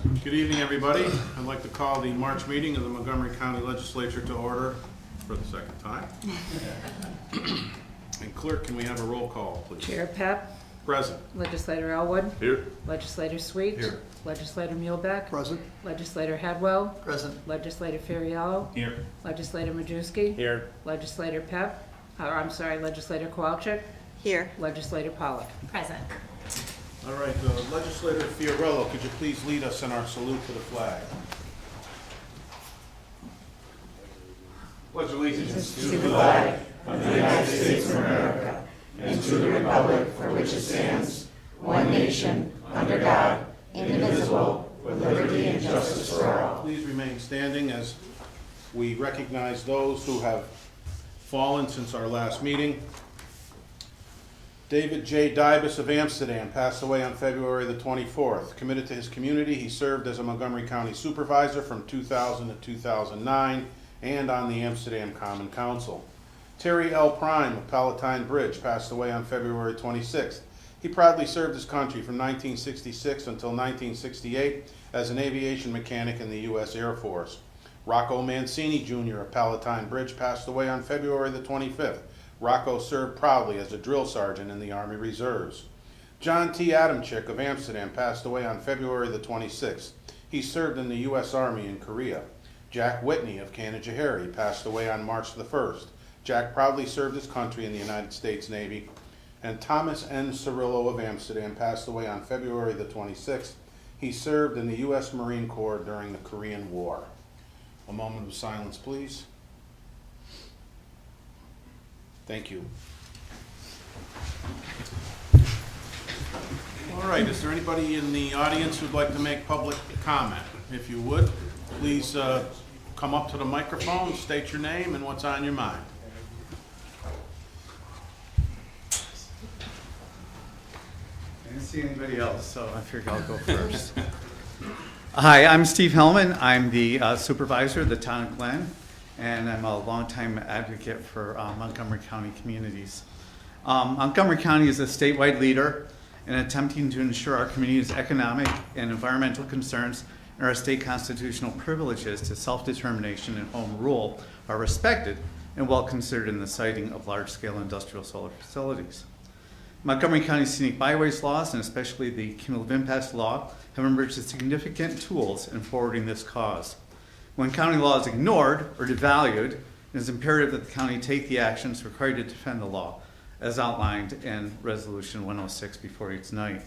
Good evening, everybody. I'd like to call the March meeting of the Montgomery County Legislature to order for the second time. And clerk, can we have a roll call, please? Chair Pep. Present. Legislator Elwood. Here. Legislator Sweet. Here. Legislator Muehlbeck. Present. Legislator Hadwell. Present. Legislator Feriello. Here. Legislator Majewski. Here. Legislator Pep. Legislator Kowalczyk. Here. Legislator Pollock. Present. All right, Legislator Fiorello, could you please lead us in our salute to the flag? Pledge allegiance To the flag of the United States of America and to the republic for which it stands, one nation, under God, indivisible, with liberty and justice for all. Please remain standing as we recognize those who have fallen since our last meeting. David J. Dybus of Amsterdam passed away on February the 24th. Committed to his community, he served as a Montgomery County Supervisor from 2000 to 2009 and on the Amsterdam Common Council. Terry L. Prime of Palatine Bridge passed away on February 26th. He proudly served his country from 1966 until 1968 as an aviation mechanic in the U.S. Air Force. Rocco Mancini Jr. of Palatine Bridge passed away on February the 25th. Rocco served proudly as a drill sergeant in the Army Reserves. John T. Adamczyk of Amsterdam passed away on February the 26th. He served in the U.S. Army in Korea. Jack Whitney of Canajoharie passed away on March the 1st. Jack proudly served his country in the United States Navy. And Thomas N. Cirillo of Amsterdam passed away on February the 26th. He served in the U.S. Marine Corps during the Korean War. A moment of silence, please. Thank you. All right, is there anybody in the audience who'd like to make public comment? If you would, please come up to the microphone, state your name and what's on your mind. I didn't see anybody else, so I figured I'll go first. Hi, I'm Steve Hellman. I'm the supervisor of the town of Glen, and I'm a longtime advocate for Montgomery County communities. Montgomery County is a statewide leader in attempting to ensure our community's economic and environmental concerns and our state constitutional privileges to self-determination and home rule are respected and well considered in the siting of large-scale industrial solar facilities. Montgomery County scenic byways laws, and especially the cumulative impacts law, have emerged as significant tools in forwarding this cause. When county law is ignored or devalued, it is imperative that the county take the actions required to defend the law, as outlined in Resolution 106 before you tonight.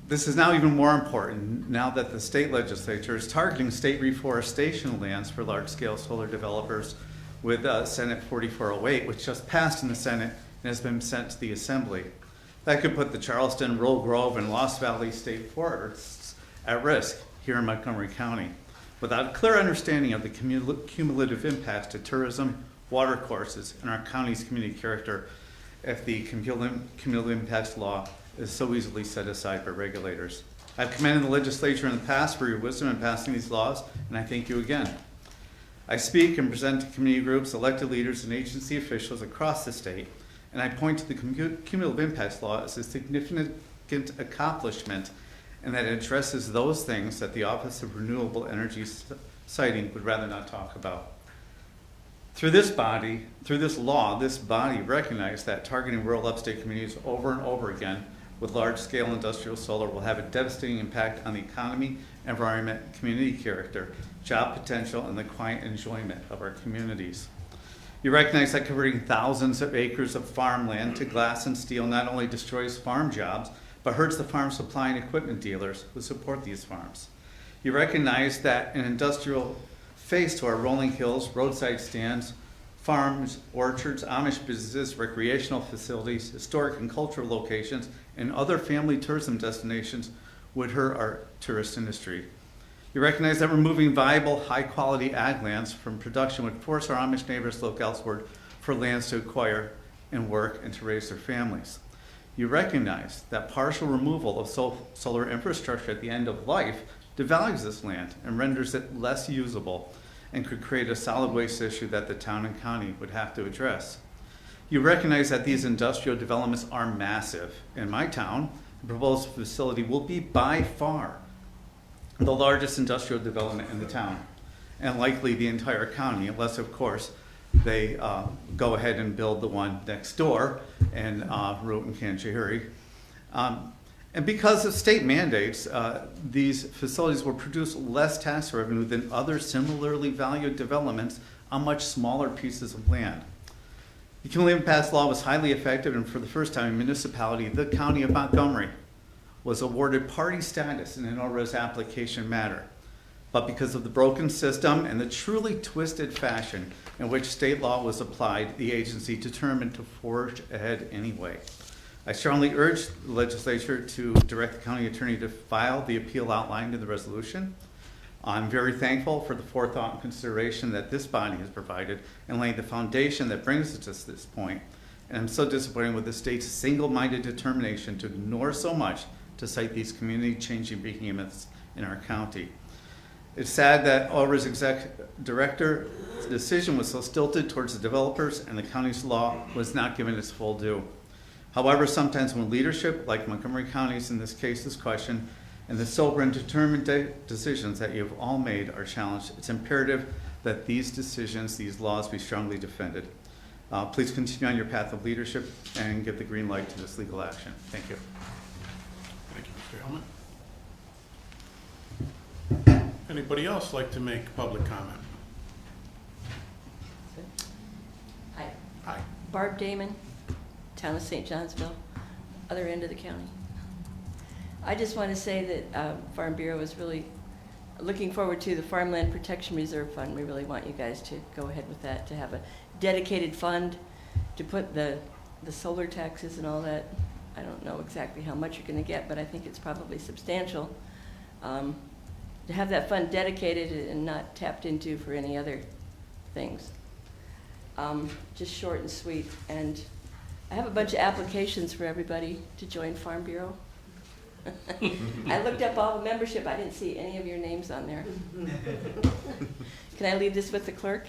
This is now even more important now that the state legislature is targeting state reforestation lands for large-scale solar developers with Senate 4408, which just passed in the Senate and has been sent to the Assembly. That could put the Charleston, Roll Grove, and Lost Valley state forests at risk here in Montgomery County. Without a clear understanding of the cumulative impacts to tourism, water courses, and our county's community character, if the cumulative impacts law is so easily set aside by regulators. I've commended the legislature in the past for your wisdom in passing these laws, and I thank you again. I speak and present to community groups, elected leaders, and agency officials across the state, and I point to the cumulative impacts law as a significant accomplishment, and that it addresses those things that the Office of Renewable Energy Siting would rather not talk about. Through this law, this body recognized that targeting rural upstate communities over and over again with large-scale industrial solar will have a devastating impact on the economy, environment, community character, job potential, and the quiet enjoyment of our communities. You recognize that converting thousands of acres of farmland to glass and steel not only destroys farm jobs, but hurts the farm supply and equipment dealers who support these farms. You recognize that an industrial face to our rolling hills, roadside stands, farms, orchards, Amish businesses, recreational facilities, historic and cultural locations, and other family tourism destinations would hurt our tourist industry. You recognize that removing viable, high-quality ag lands from production would force our Amish neighbors to look elsewhere for lands to acquire and work and to raise their families. You recognize that partial removal of solar infrastructure at the end of life devalues this land and renders it less usable and could create a solid waste issue that the town and county would have to address. You recognize that these industrial developments are massive. In my town, the proposed facility will be by far the largest industrial development in the town, and likely the entire county, unless, of course, they go ahead and build the one next door in Root and Canchahuri. And because of state mandates, these facilities will produce less tax revenue than other similarly valued developments on much smaller pieces of land. The cumulative passed law was highly effective, and for the first time in municipality, the county of Montgomery was awarded party status in an ORES application matter. But because of the broken system and the truly twisted fashion in which state law was applied, the agency determined to forge ahead anyway. I strongly urge the legislature to direct the county attorney to file the appeal outlined in the resolution. I'm very thankful for the forethought and consideration that this body has provided in laying the foundation that brings us to this point. And I'm so disappointed with the state's single-minded determination to ignore so much to cite these community-changing behemoths in our county. It's sad that ORES exec director's decision was so stilted towards the developers and the county's law was not given its full due. However, sometimes when leadership, like Montgomery County's in this case, is questioned, and the sober and determined decisions that you have all made are challenged, it's imperative that these decisions, these laws, be strongly defended. Please continue on your path of leadership and give the green light to this legal action. Thank you. Thank you, Mr. Hellman. Anybody else like to make public comment? Hi, Hi. Barb Damon, Town of St. Johnsville, other end of the county. I just want to say that Farm Bureau is really looking forward to the Farmland Protection Reserve Fund. We really want you guys to go ahead with that, to have a dedicated fund to put the solar taxes and all that. I don't know exactly how much you're going to get, but I think it's probably substantial. To have that fund dedicated and not tapped into for any other things. Just short and sweet. And I have a bunch of applications for everybody to join Farm Bureau. I looked up all the membership. I didn't see any of your names on there. Can I leave this with the clerk?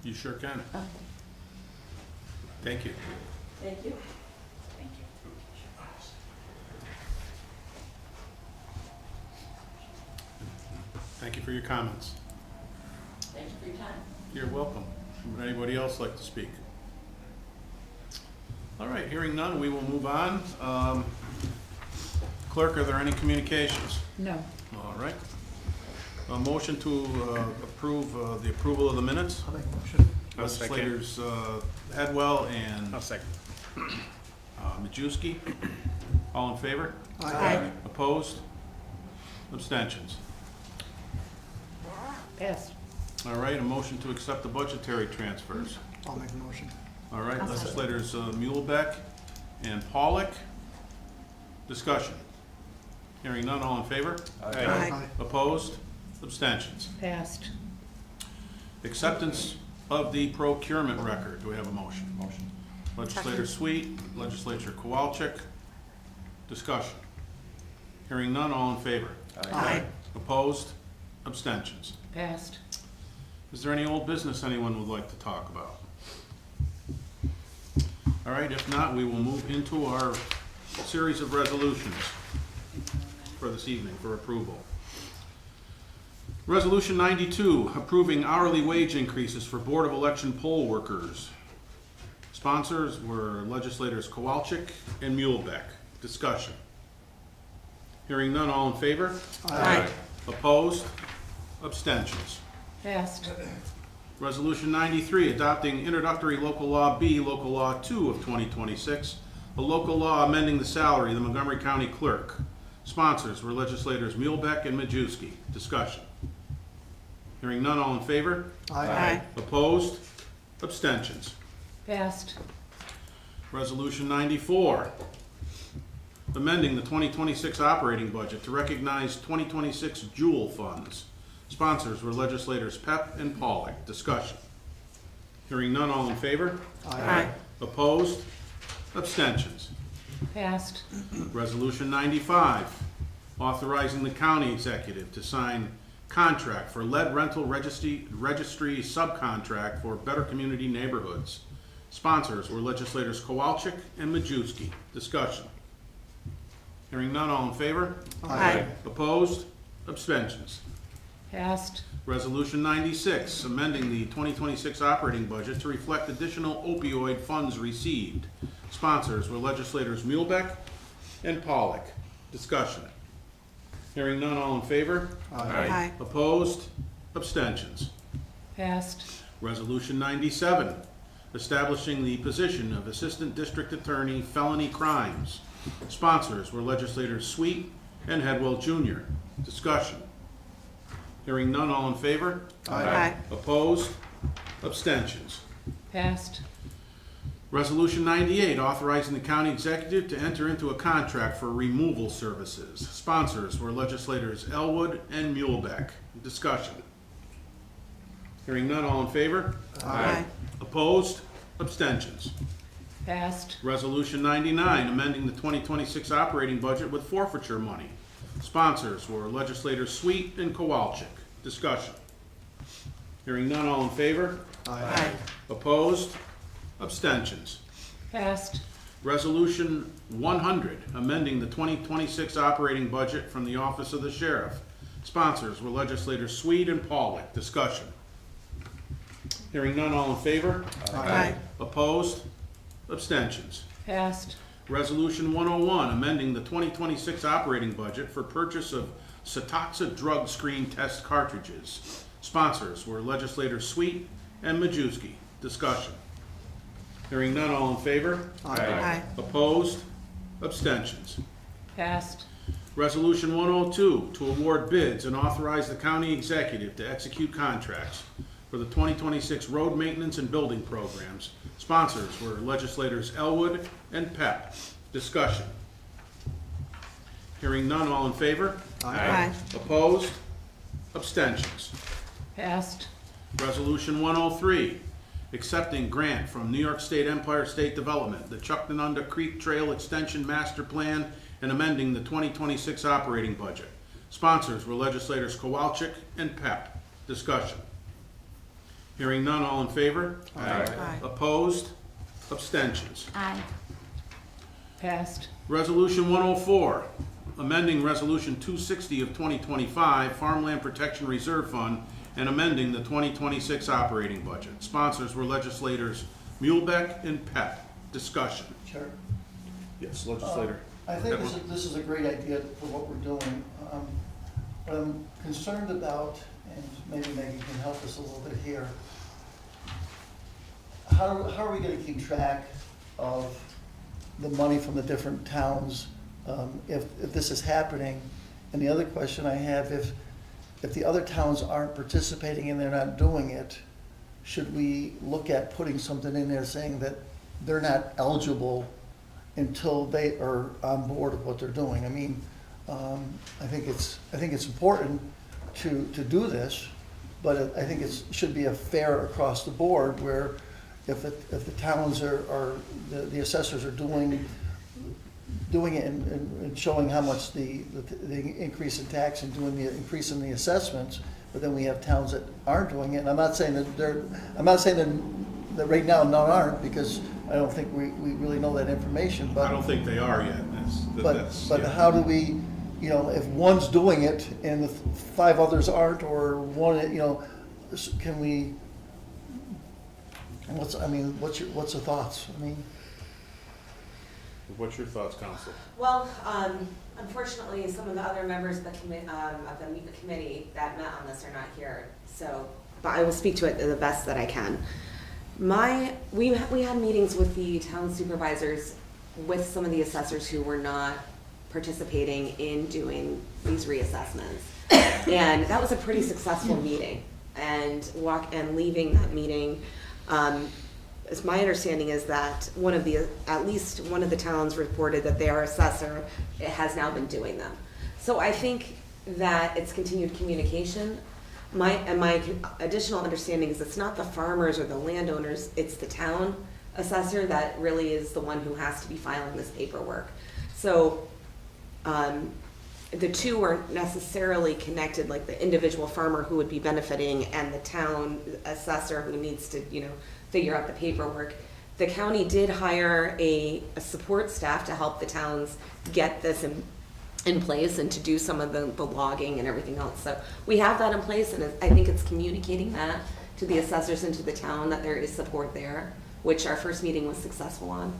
You sure can. Oh, Thank you. thank you. Thank you for your comments. Thank you for your time. You're welcome. Would anybody else like to speak? All right, hearing none, we will move on. Clerk, are there any communications? No. All right. A motion to approve the approval of the minutes? I'll make a motion. Legislators Hadwell and I'll second. Majewski. All in favor? Aye. Opposed? Abstentions? Passed. All right, a motion to accept the budgetary transfers. I'll make a motion. All right, legislators Muhlebeck and Pollock. Discussion. Hearing none, all in favor? Aye. Opposed? Abstentions? Passed. Acceptance of the procurement record. Do we have a motion? Motion. Legislator Sweet, Legislature Kowalczyk. Discussion. Hearing none, all in favor? Aye. Opposed? Abstentions? Passed. Is there any old business anyone would like to talk about? All right, if not, we will move into our series of resolutions for this evening for approval. Resolution 92, approving hourly wage increases for Board of Election poll workers. Sponsors were legislators Kowalczyk and Muhlebeck. Discussion. Hearing none, all in favor? Aye. Opposed? Abstentions? Passed. Resolution 93, adopting introductory local law B, local law 2 of 2026, a local law amending the salary of the Montgomery County Clerk. Sponsors were legislators Muhlebeck and Majewski. Discussion. Hearing none, all in favor? Aye. Opposed? Abstentions? Passed. Resolution 94, amending the 2026 operating budget to recognize 2026 Jewel funds. Sponsors were legislators Pep and Pollock. Discussion. Hearing none, all in favor? Aye. Opposed? Abstentions? Passed. Resolution 95, authorizing the county executive to sign contract for lead rental registry subcontract for Better Community Neighborhoods. Sponsors were legislators Kowalczyk and Majewski. Discussion. Hearing none, all in favor? Aye. Opposed? Abstentions. Passed. Resolution 96, amending the 2026 operating budget to reflect additional opioid funds received. Sponsors were legislators Muehlbeck and Pollock. Discussion. Hearing none, all in favor? Aye. Opposed? Abstentions. Passed. Resolution 97, establishing the position of Assistant District Attorney Felony Crimes. Sponsors were legislators Sweet and Headwell Jr. Discussion. Hearing none, all in favor? Aye. Opposed? Abstentions. Passed. Resolution 98, authorizing the county executive to enter into a contract for removal services. Sponsors were legislators Elwood and Muehlbeck. Discussion. Hearing none, all in favor? Aye. Opposed? Abstentions. Passed. Resolution 99, amending the 2026 operating budget with forfeiture money. Sponsors were legislators Sweet and Kowalczyk. Discussion. Hearing none, all in favor? Aye. Opposed? Abstentions. Passed. Resolution 100, amending the 2026 operating budget from the Office of the Sheriff. Sponsors were legislators Sweet and Pollock. Discussion. Hearing none, all in favor? Aye. Opposed? Abstentions. Passed. Resolution 101, amending the 2026 operating budget for purchase of Cytoxa drug screen test cartridges. Sponsors were legislators Sweet and Majewski. Discussion. Hearing none, all in favor? Aye. Opposed? Abstentions. Passed. Resolution 102, to award bids and authorize the county executive to execute contracts for the 2026 road maintenance and building programs. Sponsors were legislators Elwood and Pep. Discussion. Hearing none, all in favor? Aye. Opposed? Abstentions. Passed. Resolution 103, accepting grant from New York State Empire State Development, the Chuctanunda Creek Trail Extension Master Plan, and amending the 2026 operating budget. Sponsors were legislators Kowalczyk and Pep. Discussion. Hearing none, all in favor? Aye. Opposed? Abstentions. Aye. Passed. Resolution 104, amending Resolution 260 of 2025, Farmland Protection Reserve Fund, and amending the 2026 operating budget. Sponsors were legislators Muehlbeck and Pep. Discussion. Chair, Yes, legislator. I think this is a great idea for what we're doing. What I'm concerned about, and maybe Maggie can help us a little bit here, how are we gonna keep track of the money from the different towns if this is happening? And the other question I have, if the other towns aren't participating and they're not doing it, should we look at putting something in there saying that they're not eligible until they are on board with what they're doing? I mean, I think it's important to do this, but I think it should be a fair across the board, where if the towns the assessors are doing it and showing how much the increase in tax and doing the increase in the assessments, but then we have towns that aren't doing it. And I'm not saying that right now none aren't, because I don't think we really know that information. But I don't think they are yet. but how do we, if one's doing it and the 5 others aren't, or one, can we? What's the thoughts? I mean. What's your thoughts, Council? Well, unfortunately, some of the other members of the committee that met on this are not here, but I will speak to it the best that I can. We had meetings with the town supervisors, with some of the assessors who were not participating in doing these reassessments. And that was a pretty successful meeting. And leaving that meeting, my understanding is that at least one of the towns reported that their assessor has now been doing them. So I think that it's continued communication. My additional understanding is it's not the farmers or the landowners, it's the town assessor that really is the one who has to be filing this paperwork. So the two aren't necessarily connected, like the individual farmer who would be benefiting and the town assessor who needs to, figure out the paperwork. The county did hire a support staff to help the towns get this in place and to do some of the logging and everything else. So we have that in place, and I think it's communicating that to the assessors and to the town that there is support there, which our first meeting was successful on.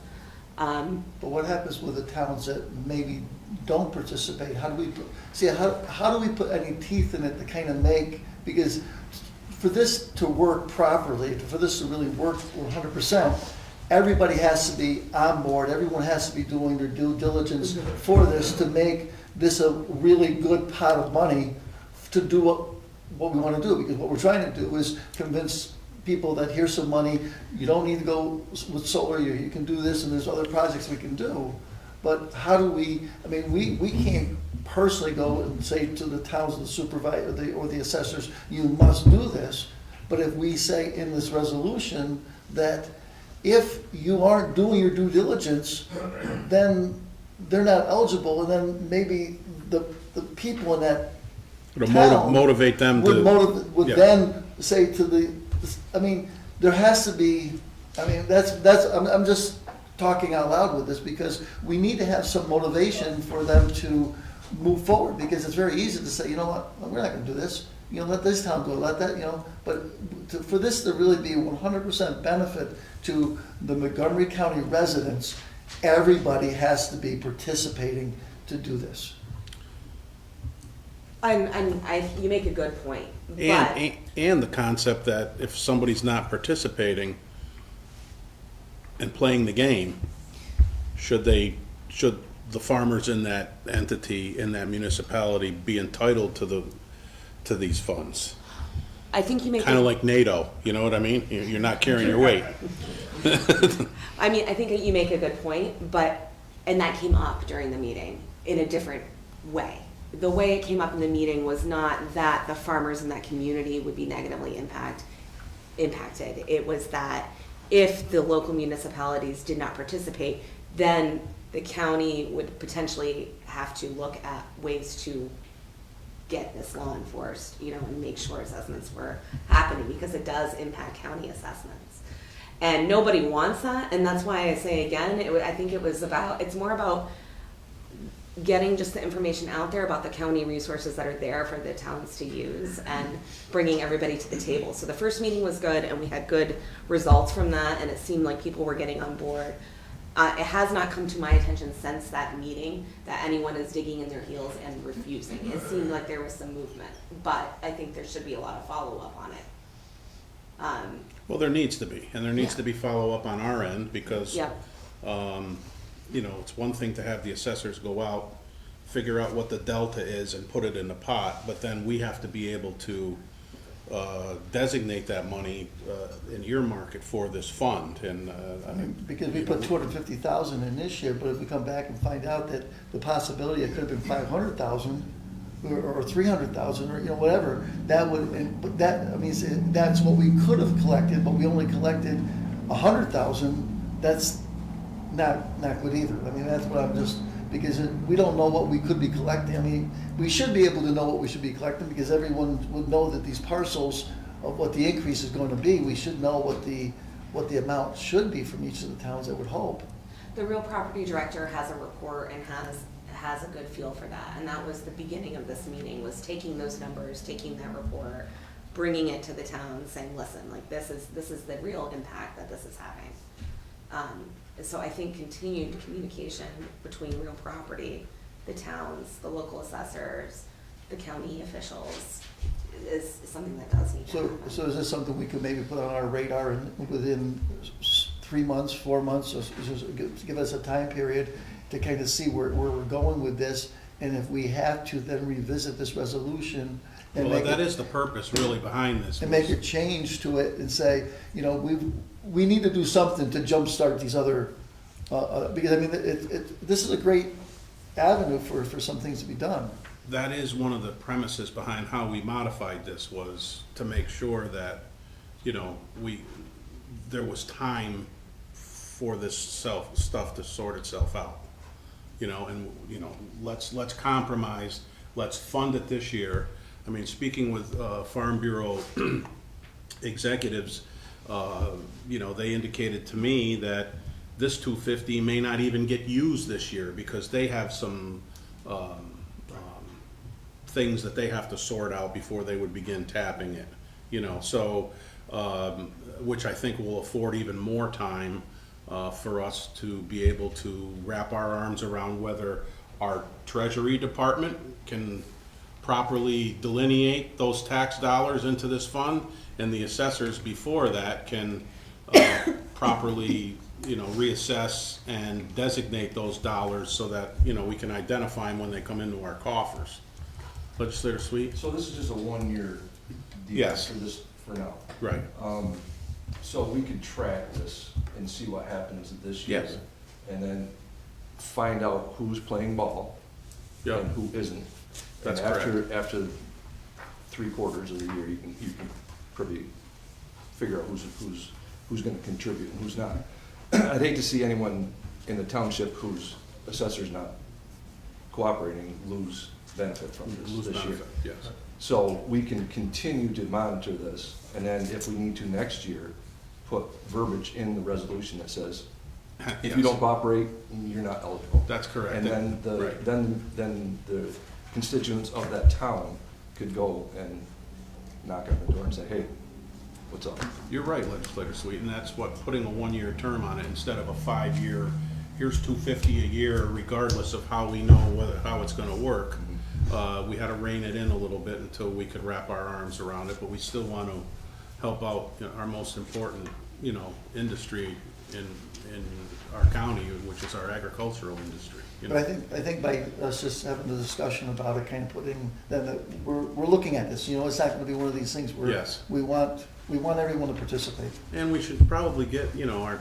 But what happens with the towns that maybe don't participate? How do we put any teeth in it to kind of make, because for this to work properly, for this to really work 100%, everybody has to be on board, everyone has to be doing their due diligence for this to make this a really good pot of money to do what we want to do. Because what we're trying to do is convince people that here's some money, you don't need to go with solar, you can do this, and there's other projects we can do. But how do we, I mean, we can't personally go and say to the towns, the supervisor, or the assessors, you must do this. But if we say in this resolution that if you aren't doing your due diligence, then they're not eligible, and then maybe the people in that It'll town motivate them to. would yeah. then say to the, I mean, there has to be, I mean, I'm just talking out loud with this, because we need to have some motivation for them to move forward, because it's very easy to say, you know what, we're not gonna do this, you know, let this town do it, let that, you know, but for this to really be 100% benefit to the Montgomery County residents, everybody has to be participating to do this. You make a good point, but And the concept that if somebody's not participating and playing the game, should the farmers in that entity, in that municipality, be entitled to these funds? I think you make Kind of like NATO, you know what I mean? You're not carrying your weight. I mean, I think you make a good point, and that came up during the meeting in a different way. The way it came up in the meeting was not that the farmers in that community would be negatively impacted. It was that if the local municipalities did not participate, then the county would potentially have to look at ways to get this law enforced, you know, and make sure assessments were happening, because it does impact county assessments. And nobody wants that, and that's why I say again, I think it's more about getting just the information out there about the county resources that are there for the towns to use and bringing everybody to the table. So the first meeting was good, and we had good results from that, and it seemed like people were getting on board. It has not come to my attention since that meeting that anyone is digging in their heels and refusing. It seemed like there was some movement, but I think there should be a lot of follow-up on it. Well, there needs to be, and there needs Yeah. to be follow-up on our end, because, Yeah. you know, it's one thing to have the assessors go out, figure out what the delta is and put it in the pot, but then we have to be able to designate that money and earmark it for this fund, and I mean, because we put 250,000 in this year, but if we come back and find out that the possibility it could have been 500,000 or 300,000, or, you know, whatever, that would, but that, I mean, that's what we could have collected, but we only collected 100,000, that's not good either. I mean, that's what I'm just, because we don't know what we could be collecting. I mean, we should be able to know what we should be collecting, because everyone would know that these parcels of what the increase is going to be, we should know what the amount should be from each of the towns, I would hope. The real property director has a report and has a good feel for that, and that was the beginning of this meeting, was taking those numbers, taking that report, bringing it to the town, saying, listen, like, this is the real impact that this is having. So I think continued communication between real property, the towns, the local assessors, the county officials is something that does need to happen. So is this something we could maybe put on our radar within 3 months, 4 months, or just give us a time period to kind of see where we're going with this, and if we have to then revisit this resolution and well, make that it, is the purpose really behind this. and make a change to it and say, you know, we need to do something to jumpstart these other, because I mean, this is a great avenue for some things to be done. That is one of the premises behind how we modified this, was to make sure that, you know, there was time for this stuff to sort itself out. You know, and, you know, let's compromise, let's fund it this year. I mean, speaking with Farm Bureau executives, you know, they indicated to me that this 250 may not even get used this year because they have some things that they have to sort out before they would begin tapping it, you know, so, which I think will afford even more time for us to be able to wrap our arms around whether our Treasury Department can properly delineate those tax dollars into this fund, and the assessors before that can properly, you know, reassess and designate those dollars so that, you know, we can identify them when they come into our coffers. Legislator Sweet? So this is just a one-year deal Yes. for this, for now. Right. So we could track this and see what happens this year. Yes. And then find out who's playing ball Yep. and who isn't. That's And correct. After 3/4 of the year, you can probably figure out who's gonna contribute and who's not. I'd hate to see anyone in the township whose assessor's not cooperating lose benefit from Lose this year. benefit, yes. So we can continue to monitor this, and then if we need to next year, put verbiage in the resolution that says, if you don't cooperate, you're not eligible. That's correct. And then Right. then the constituents of that town could go and knock on the door and say, hey, what's up? You're right, Legislator Sweet, and that's what, putting a one-year term on it instead of a 5-year, here's 250 a year regardless of how we know how it's gonna work. We had to rein it in a little bit until we could wrap our arms around it, but we still want to help out, you know, our most important, you know, industry in our county, which is our agricultural industry, you know. But I think by us just having the discussion about it, kind of putting, then we're looking at this, you know, it's not gonna be one of these things where Yes. we want everyone to participate. And we should probably get, you know, our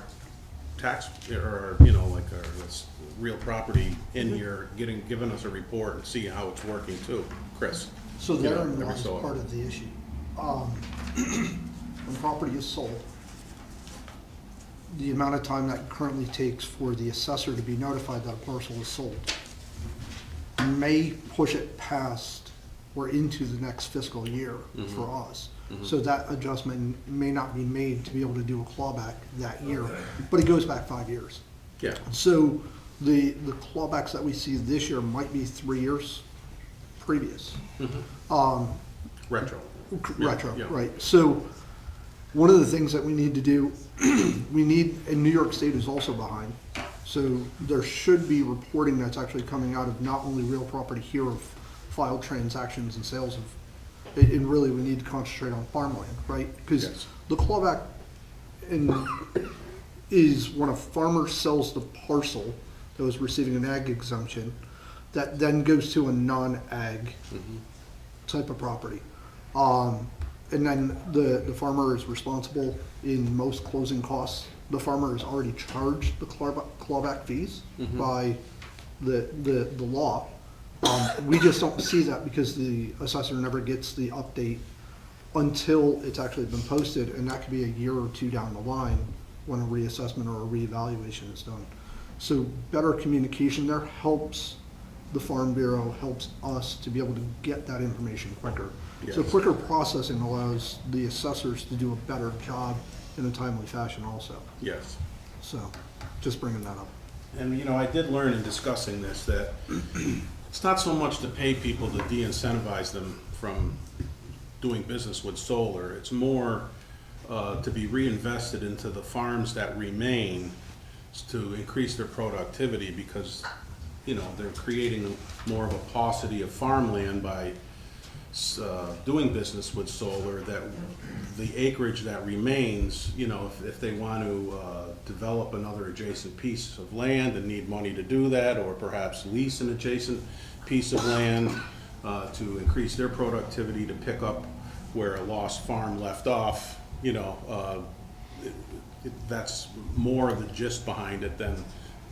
tax, or, you know, like our this real property in here, giving us a report and see how it's working too. Chris? So You know, therein every lies so part often. of the issue. When property is sold, the amount of time that currently takes for the assessor to be notified that a parcel is sold may push it past or into the next fiscal year for us. So that adjustment may not be made to be able to do a clawback that year, but it goes back 5 years. Yeah, So the clawbacks that we see this year might be 3 years previous. retro. Retro, yeah. right. So one of the things that we need to do, and New York State is also behind. So there should be reporting that's actually coming out of not only real property here of filed transactions and sales of, and really we need to concentrate on farmland, right? Because Yes. the clawback is when a farmer sells the parcel that was receiving an ag exemption, that then goes to a non-ag type of property. And then the farmer is responsible in most closing costs. The farmer is already charged the clawback fees by the law. We just don't see that because the assessor never gets the update until it's actually been posted, and that could be a year or two down the line when a reassessment or a reevaluation is done. So better communication there helps the Farm Bureau, helps us to be able to get that information quicker. So Yes. quicker processing allows the assessors to do a better job in a timely fashion also. Yes. So, just bringing that up. And, you know, I did learn in discussing this that it's not so much to pay people to de-incentivize them from doing business with solar. It's more to be reinvested into the farms that remain to increase their productivity because, you know, they're creating more of a paucity of farmland by doing business with solar, that the acreage that remains, you know, if they want to develop another adjacent piece of land and need money to do that, or perhaps lease an adjacent piece of land to increase their productivity to pick up where a lost farm left off, you know, that's more of the gist behind it than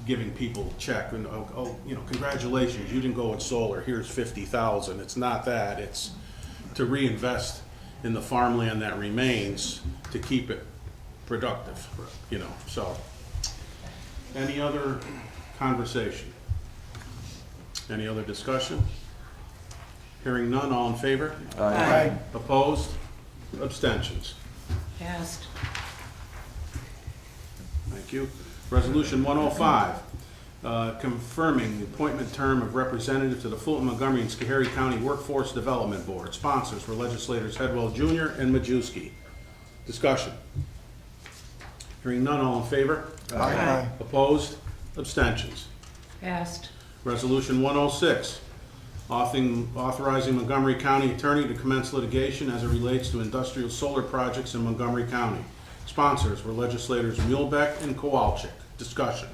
giving people a check and, oh, you know, congratulations, you didn't go with solar, here's 50,000. It's not that, it's to reinvest in the farmland that remains to keep it productive, you know, so. Any other conversation? Any other discussion? Hearing none, all in favor? Aye. Opposed? Abstentions? Passed. you. Resolution 105, confirming the appointment term of representative to the Fulton, Montgomery, and Schoharie County Workforce Development Board. Sponsors were legislators Hedwell Jr. and Majewski. Discussion. Hearing none, all in favor? Aye. Opposed? Abstentions? Passed. Resolution 106, authorizing Montgomery County Attorney to commence litigation as it relates to industrial solar projects in Montgomery County. Sponsors were legislators Muehlbeck and Kowalczyk. Discussion.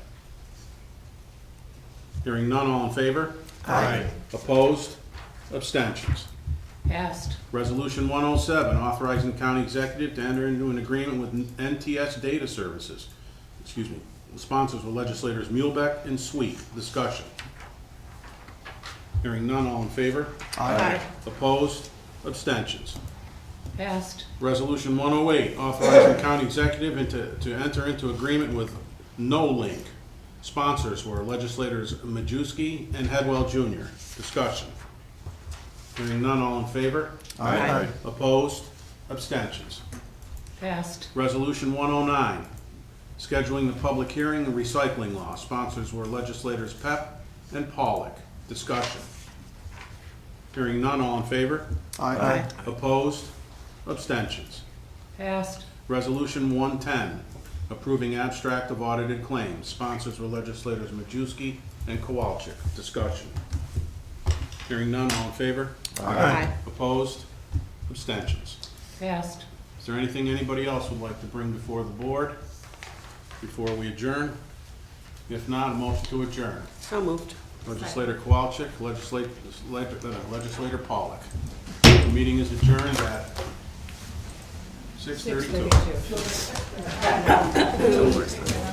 Hearing none, all in favor? Aye. Opposed? Abstentions? Passed. Resolution 107, authorizing the county executive to enter into an agreement with NTS Data Services. Excuse me. The sponsors were legislators Muehlbeck and Sweet. Discussion. Hearing none, all in favor? Aye. Opposed? Abstentions? Passed. Resolution 108, authorizing the county executive to enter into agreement with No Link. Sponsors were legislators Majewski and Hedwell Jr. Discussion. Hearing none, all in favor? Aye. Opposed? Abstentions? Passed. Resolution 109, scheduling the public hearing and recycling law. Sponsors were legislators Pep and Pollock. Discussion. Hearing none, all in favor? Aye. Opposed? Abstentions? Passed. Resolution 110, approving abstract of audited claims. Sponsors were legislators Majewski and Kowalczyk. Discussion. Hearing none, all in favor? Aye. Opposed? Abstentions? Passed. Is there anything anybody else would like to bring before the board before we adjourn? If not, a motion to adjourn. So moved. Legislator Kowalczyk, Legislator Pollock. The meeting is adjourned at 6:32. 6:32.